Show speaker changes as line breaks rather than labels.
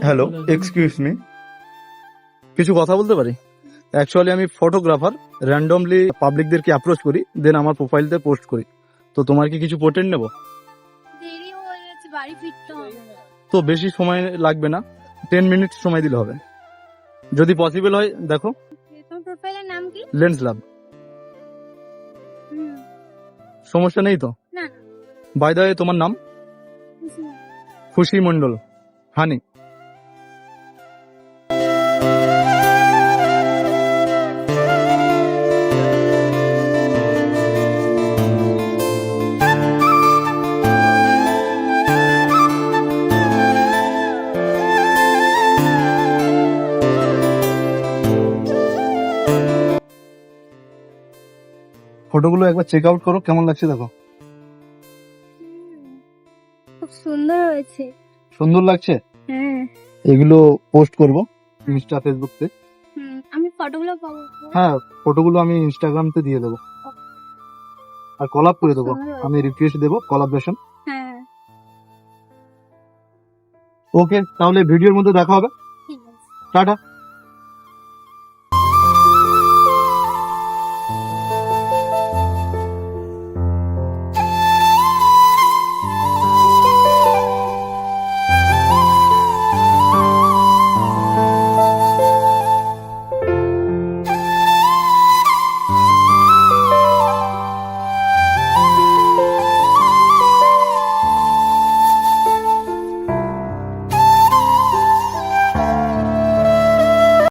Hello, excuse me, কিছু কথা বলতে পারি? অ্যাকচুয়ালি আমি ফটোগ্রাফার, র্যান্ডমলি পাবলিকদেরকে অ্যাপ্রোচ করি, দেন আমার প্রোফাইলতে পোস্ট করি। তো তোমার কি কিছু পোর্ট্রেট নেব?
দেরি হয়ে যাচ্ছে, বাড়ি ফিরতে হবে।
তো বেশি সময় লাগবে না, 10 মিনিট সময় দিলে হবে, যদি পসিবল হয়। দেখো,
তোমার প্রোফাইলের নাম কি?
লেন্স লাভ।
হুম,
সমস্যা নেই তো?
না
বাই দ্য ওয়ে, তোমার নাম?
বুঝি না।
খুশি মন্ডল, হানি। ফটোগুলো একবার চেক আউট করো, কেমন লাগছে দেখো।
খুব সুন্দর হয়েছে।
সুন্দর লাগছে?
হ্যাঁ।
এগুলো পোস্ট করব ইনস্টা, ফেসবুকতে।
আমি ফটোগুলো পাবো তো?
হ্যাঁ, ফটোগুলো আমি ইনস্টাগ্রামতে দিয়ে দেবো, আর কলাপ করে দেবো।
সুন্দর হয়েছে।
আমি রিকোয়েস্ট দেবো কলাবরেশন।
হ্যাঁ,
ওকে, তাহলে ভিডিওর মধ্যে দেখা হবে।
ঠিক আছে।
টাটা।